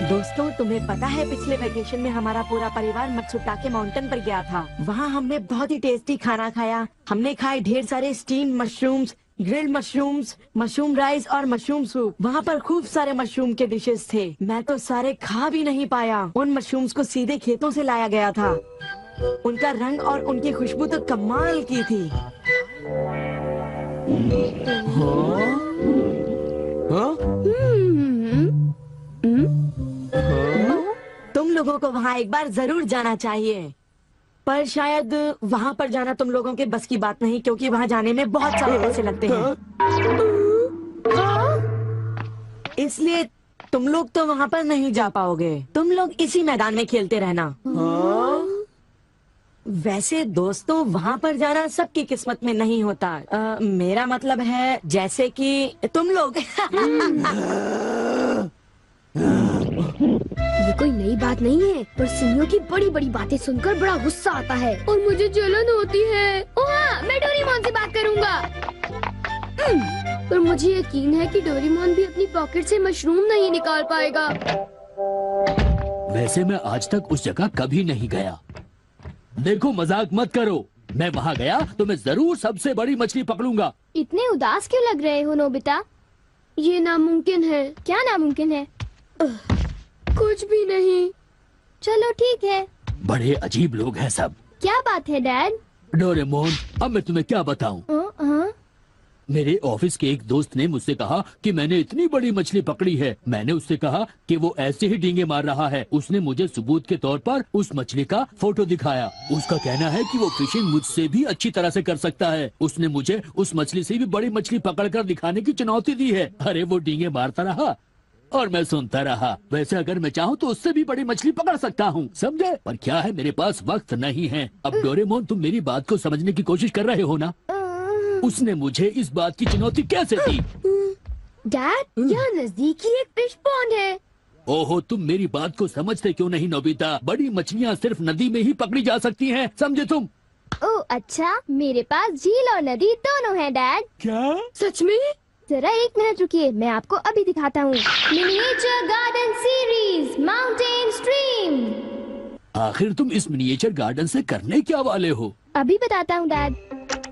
दोस्तों, तुम्हें पता है पिछले वेकेशन में हमारा पूरा परिवार मत्सुटाके माउंटेन पर गया था। वहाँ हमने बहुत ही टेस्टी खाना खाया। हमने खाए ढेर सारे steam mushrooms, grilled mushrooms, mushroom rice और मशरूम सूप। वहाँ पर खूब सारे मशरूम के डिशेस थे। मैं तो सारे खा भी नहीं पाया। उन मशरूम्स को सीधे खेतों से लाया गया था। उनका रंग और उनकी खुशबू तो कमाल की थी। तुम लोगों को वहाँ एक बार जरूर जाना चाहिए, पर शायद वहाँ पर जाना तुम लोगों के बस की बात नहीं, क्योंकि वहाँ जाने में बहुत सारे पैसे लगते हैं। इसलिए तुम लोग तो वहाँ पर नहीं जा पाओगे। तुम लोग इसी मैदान में खेलते रहना। वैसे दोस्तों, वहाँ पर जाना सबकी किस्मत में नहीं होता। मेरा मतलब है जैसे कि तुम लोग। ये कोई नई बात नहीं है, पर सिनियों की बड़ी बड़ी बातें सुनकर बड़ा गुस्सा आता है और मुझे जलन होती है। ओह हाँ, मैं डोरेमोन से बात करूँगा। पर मुझे यकीन है कि डोरेमोन भी अपनी पॉकेट से मशरूम नहीं निकाल पाएगा। वैसे मैं आज तक उस जगह कभी नहीं गया। देखो, मजाक मत करो। मैं वहाँ गया तो मैं जरूर सबसे बड़ी मछली पकड़ूंगा। इतने उदास क्यों लग रहे हो नोबिता? ये नामुमकिन है। क्या नामुमकिन है? कुछ भी नहीं। चलो ठीक है। बड़े अजीब लोग हैं सब। क्या बात है डैड? डोरेमोन, अब मैं तुम्हें क्या बताऊं? मेरे ऑफिस के एक दोस्त ने मुझसे कहा कि मैंने इतनी बड़ी मछली पकड़ी है। मैंने उससे कहा कि वो ऐसे ही डींगे मार रहा है। उसने मुझे सबूत के तौर पर उस मछली का फोटो दिखाया। उसका कहना है कि वो फिशिंग मुझसे भी अच्छी तरह से कर सकता है। उसने मुझे उस मछली से भी बड़ी मछली पकड़कर दिखाने की चुनौती दी है। अरे वो डींगे मारता रहा और मैं सुनता रहा। वैसे अगर मैं चाहूँ तो उससे भी बड़ी मछली पकड़ सकता हूँ, समझे? पर क्या है, मेरे पास वक्त नहीं है। अब डोरेमोन, तुम मेरी बात को समझने की कोशिश कर रहे हो ना? उसने मुझे इस बात की चुनौती कैसे दी? डैड, यहाँ नजदीक ही एक फिश पॉन्ड है। ओहो, तुम मेरी बात को समझते क्यों नहीं नोबिता? बड़ी मछलियाँ सिर्फ नदी में ही पकड़ी जा सकती हैं, समझे तुम? ओह अच्छा, मेरे पास झील और नदी दोनों हैं डैड। क्या? सच में? जरा एक मिनट रुकिए, मैं आपको अभी दिखाता हूँ। Miniature garden series mountain stream. आखिर तुम इस मिनिएचर गार्डन से करने क्या वाले हो? अभी बताता हूँ डैड।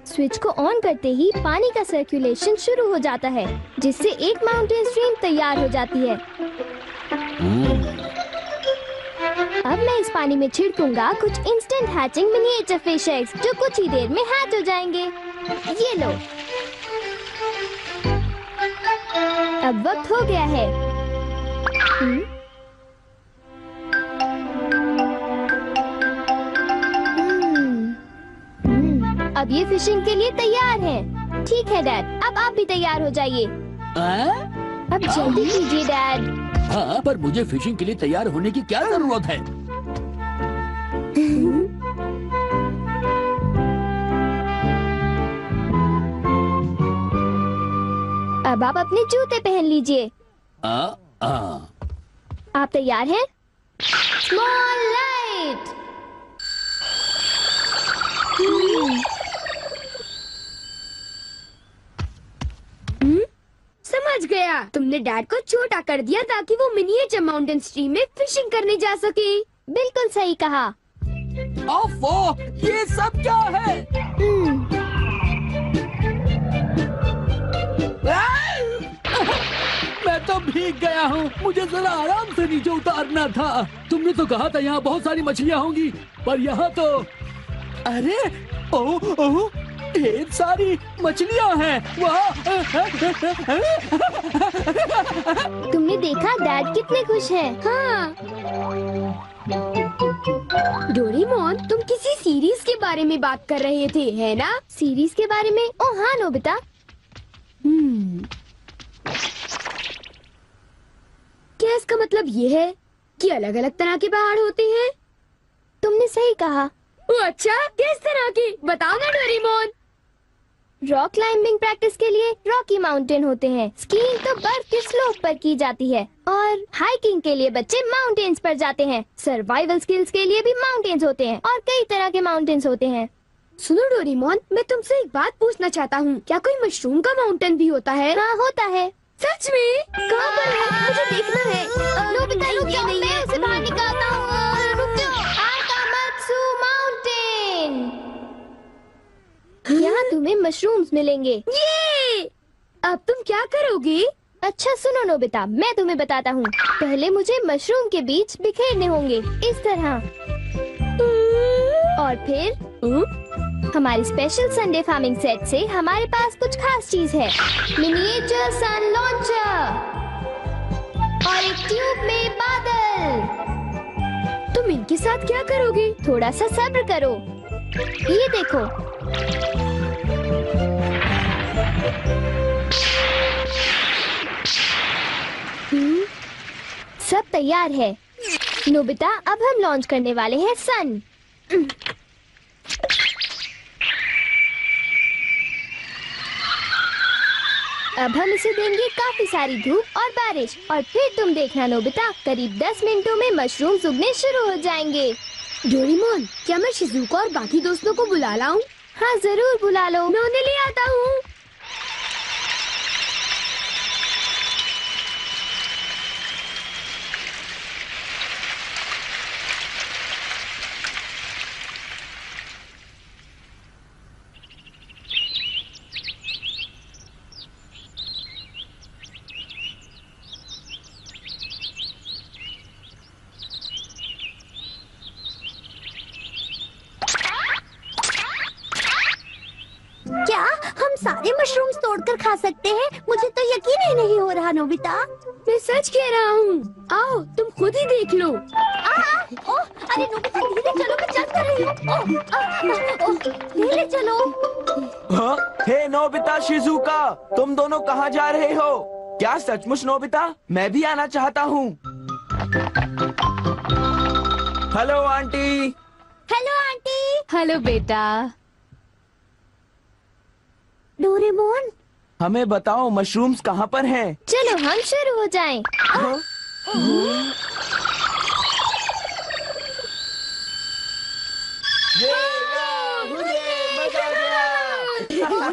स्विच को ऑन करते ही पानी का सर्कुलेशन शुरू हो जाता है, जिससे एक माउंटेन स्ट्रीम तैयार हो जाती है। अब मैं इस पानी में छिड़कूंगा कुछ instant hatching miniature fish eggs, जो कुछ ही देर में हैच हो जाएंगे। ये लो। अब वक्त हो गया है। अब ये फिशिंग के लिए तैयार हैं। ठीक है डैड, अब आप भी तैयार हो जाइए। अब जल्दी कीजिए डैड। हाँ, पर मुझे फिशिंग के लिए तैयार होने की क्या जरूरत है? अब आप अपने जूते पहन लीजिए। आप तैयार हैं? Small light. समझ गया, तुमने डैड को छोटा कर दिया ताकि वो मिनिएचर माउंटेन स्ट्रीम में फिशिंग करने जा सके। बिल्कुल सही कहा। ओफो, ये सब क्या है? मैं तो भीग गया हूँ। मुझे जरा आराम से नीचे उतारना था। तुमने तो कहा था यहाँ बहुत सारी मछलियाँ होंगी, पर यहाँ तो अरे ओह, ढेर सारी मछलियाँ हैं। तुमने देखा डैड कितने खुश हैं। हाँ। डोरेमोन, तुम किसी सीरीज के बारे में बात कर रहे थे, है ना? सीरीज के बारे में? ओह हाँ नोबिता। क्या इसका मतलब ये है कि अलग अलग तरह के पहाड़ होते हैं? तुमने सही कहा। अच्छा, किस तरह की? बताओ ना डोरेमोन। रॉक क्लाइंबिंग प्रैक्टिस के लिए रॉकी माउंटेन होते हैं। स्कीइंग तो बर्फ के स्लोप पर की जाती है, और हाइकिंग के लिए बच्चे माउंटेन्स पर जाते हैं। सर्वाइवल स्किल्स के लिए भी माउंटेन्स होते हैं, और कई तरह के माउंटेन्स होते हैं। सुनो डोरेमोन, मैं तुमसे एक बात पूछना चाहता हूँ। क्या कोई मशरूम का माउंटेन भी होता है? हाँ होता है। सच में? कहाँ पर है? मुझे देखना है। नोबिता रुक जाओ, मैं उसे बाहर निकालता हूँ। रुक जाओ। आकामात्सु माउंटेन। यहाँ तुम्हें मशरूम्स मिलेंगे। ये! अब तुम क्या करोगी? अच्छा सुनो नोबिता, मैं तुम्हें बताता हूँ। पहले मुझे मशरूम के बीज बिखेरने होंगे, इस तरह। और फिर हमारी स्पेशल संडे फार्मिंग सेट से हमारे पास कुछ खास चीज है। मिनिएचर सन लॉन्चर और एक ट्यूब में बादल। तुम इनके साथ क्या करोगी? थोड़ा सा सब्र करो। ये देखो। सब तैयार है। नोबिता, अब हम लॉन्च करने वाले हैं सन। अब हम इसे देंगे काफी सारी धूप और बारिश, और फिर तुम देखना नोबिता, करीब 10 मिनटों में मशरूम्स उगने शुरू हो जाएंगे। डोरेमोन, क्या मैं शिजुका और बाकी दोस्तों को बुला लाऊं? हाँ जरूर बुला लो, मैं उन्हें ले आता हूँ। क्या हम सारे मशरूम्स तोड़कर खा सकते हैं? मुझे तो यकीन ही नहीं हो रहा नोबिता। मैं सच कह रहा हूँ। आओ तुम खुद ही देख लो। ओह, अरे नोबिता धीरे चलो, मैं चल कर रही हूँ। धीरे चलो। हाँ? हे नोबिता, शिजुका, तुम दोनों कहाँ जा रहे हो? क्या सचमुच नोबिता? मैं भी आना चाहता हूँ। Hello aunty. Hello aunty. Hello बेटा। डोरेमोन, हमें बताओ मशरूम्स कहाँ पर हैं? चलो हम शुरू हो जाएं। हाँ?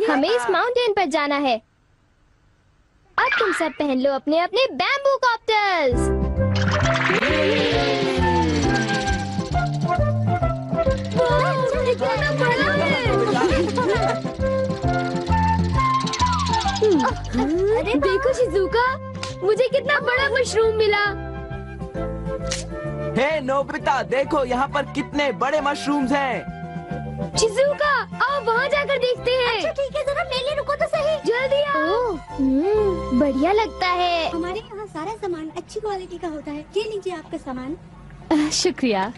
हमें इस माउंटेन पर जाना है। अब तुम सब पहन लो अपने अपने बैम्बू कॉप्टर्स। अरे देखो शिजुका, मुझे कितना बड़ा मशरूम मिला। हे नोबिता, देखो यहाँ पर कितने बड़े मशरूम्स हैं। शिजुका, आओ वहाँ जाकर देखते हैं। अच्छा ठीक है, जरा ले ले, रुको तो सही। जल्दी आओ। बढ़िया लगता है। हमारे यहाँ सारा सामान अच्छी क्वालिटी का होता है। ये लीजिए आपका सामान। शुक्रिया।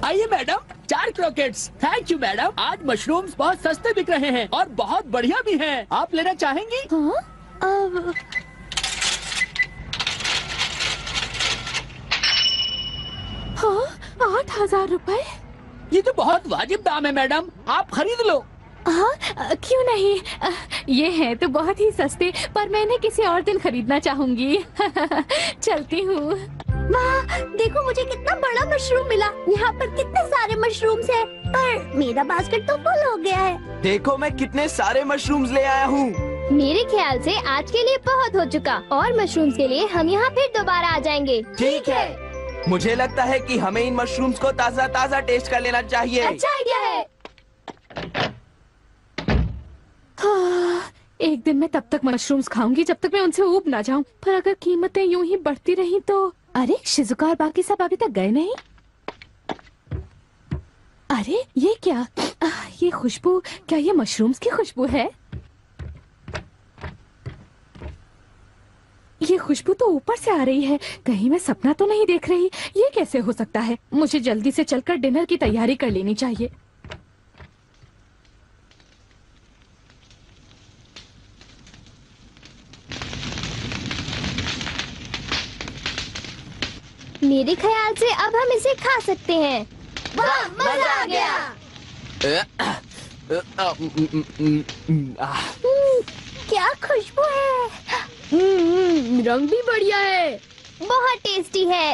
आइए madam, 4 croquettes. Thank you madam. आज मशरूम्स बहुत सस्ते बिक रहे हैं और बहुत बढ़िया भी हैं। आप लेना चाहेंगी? हाँ? हाँ, 8,000 रुपए? ये तो बहुत वाजिब दाम है मैडम, आप खरीद लो। हाँ, क्यों नहीं। ये है तो बहुत ही सस्ते, पर मैं इन्हें किसी और दिन खरीदना चाहूंगी। चलती हूँ। वाह, देखो मुझे कितना बड़ा मशरूम मिला। यहाँ पर कितने सारे मशरूम्स हैं, पर मेरा बास्केट तो फुल हो गया है। देखो मैं कितने सारे मशरूम्स ले आया हूँ। मेरे ख्याल से आज के लिए बहुत हो चुका, और मशरूम्स के लिए हम यहाँ फिर दोबारा आ जाएंगे। ठीक है। मुझे लगता है कि हमें इन मशरूम्स को ताज़ा ताज़ा टेस्ट कर लेना चाहिए। अच्छा आइडिया है। हाँ, एक दिन मैं तब तक मशरूम्स खाऊंगी जब तक मैं उनसे ऊब ना जाऊं। पर अगर कीमतें यूं ही बढ़ती रही तो। अरे शिजुका और बाकी सब अभी तक गए नहीं। अरे ये क्या? ये खुशबू, क्या ये मशरूम्स की खुशबू है? ये खुशबू तो ऊपर से आ रही है, कहीं मैं सपना तो नहीं देख रही। ये कैसे हो सकता है? मुझे जल्दी से चलकर डिनर की तैयारी कर लेनी चाहिए। मेरे ख्याल से अब हम इसे खा सकते हैं। वाह, मजा आ गया। क्या खुशबू है। रंग भी बढ़िया है, बहुत टेस्टी है।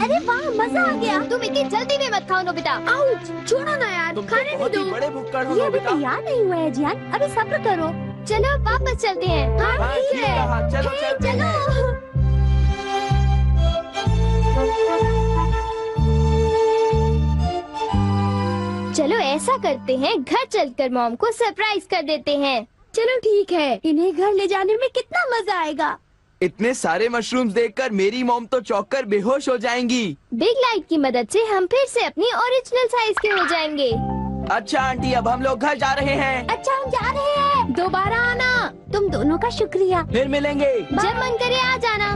अरे वाह, मजा आ गया। तुम इतनी जल्दी में मत खाओ नोबिता। आउच, छोड़ो ना यार, तुम खाने तो नहीं बहुत ही दो। बड़े भुक्कड़ हो ये अभी नोबिता। तैयार नहीं हुआ है जियान, अभी सब्र करो। चलो वापस चलते हैं। हाँ हाँ, ठीक ठीक है। कहा, चलो हे, चलते चलो। चलो ऐसा करते हैं, घर चलकर मॉम को सरप्राइज कर देते हैं। चलो ठीक है, इन्हें घर ले जाने में कितना मजा आएगा। इतने सारे मशरूम्स देखकर मेरी मॉम तो चौंक कर बेहोश हो जाएंगी। बिग लाइट की मदद से हम फिर से अपनी ओरिजिनल साइज के हो जाएंगे। अच्छा आंटी, अब हम लोग घर जा रहे हैं। अच्छा हम जा रहे हैं। दोबारा आना। तुम दोनों का शुक्रिया। फिर मिलेंगे। जब मन करे आ जाना।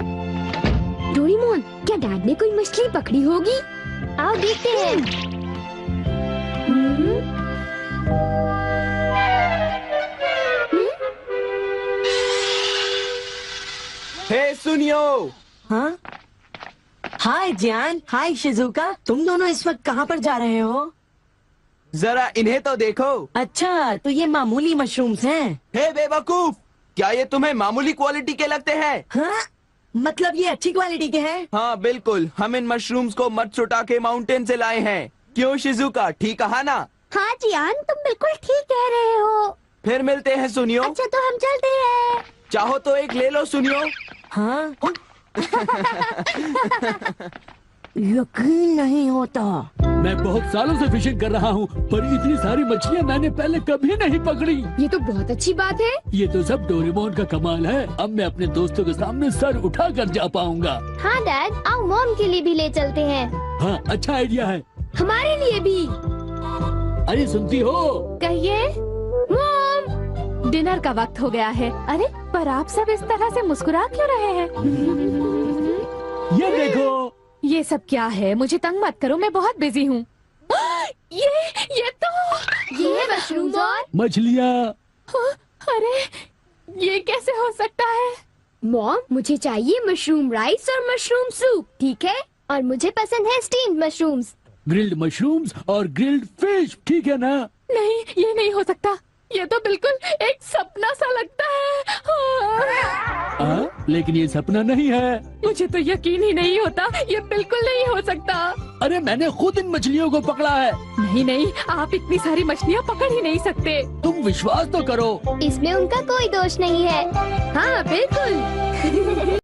डोरेमोन, क्या डैड ने कोई मछली पकड़ी होगी? आओ देखते हैं। हे सुनियो, हाँ हाय जियान, हाय शिजुका, तुम दोनों इस वक्त कहाँ पर जा रहे हो? जरा इन्हें तो देखो। अच्छा, तो ये मामूली मशरूम्स हैं। हे बेवकूफ, क्या ये तुम्हें मामूली क्वालिटी के लगते हैं? हाँ? मतलब ये अच्छी क्वालिटी के हैं? हाँ बिल्कुल, हम इन मशरूम्स को मत्सुटा के माउंटेन से लाए हैं। क्यों शिजुका, ठीक कहा ना? हाँ जियान, तुम बिल्कुल ठीक कह रहे हो। फिर मिलते हैं सुनियो। अच्छा तो हम चलते हैं। चाहो तो एक ले लो सुनियो। हाँ? यकीन नहीं होता। मैं बहुत सालों से फिशिंग कर रहा हूँ, पर इतनी सारी मछलियाँ मैंने पहले कभी नहीं पकड़ी। ये तो बहुत अच्छी बात है। ये तो सब डोरेमोन का कमाल है। अब मैं अपने दोस्तों के सामने सर उठा कर जा पाऊंगा। हाँ डैड, आओ मॉम के लिए भी ले चलते हैं। हाँ, अच्छा आइडिया है। हमारे लिए भी। अरे सुनती हो? कहिए। मॉम, डिनर का वक्त हो गया है। अरे पर आप सब इस तरह से मुस्कुरा क्यों रहे हैं? ये देखो। ये सब क्या है? मुझे तंग मत करो, मैं बहुत बिजी हूँ। ये तो ये है मशरूम और मछलियाँ। अरे ये कैसे हो सकता है? मॉम, मुझे चाहिए मशरूम राइस और मशरूम सूप, ठीक है? और मुझे पसंद है स्टीम्ड मशरूम्स। ग्रिल्ड मशरूम्स और ग्रिल्ड फिश, ठीक है ना? नहीं, ये नहीं हो सकता। ये तो बिल्कुल एक सपना सा लगता है। लेकिन ये सपना नहीं है। मुझे तो यकीन ही नहीं होता, ये बिल्कुल नहीं हो सकता। अरे मैंने खुद इन मछलियों को पकड़ा है। नहीं नहीं, आप इतनी सारी मछलियाँ पकड़ ही नहीं सकते। तुम विश्वास तो करो। इसमें उनका कोई दोष नहीं है। हाँ बिल्कुल।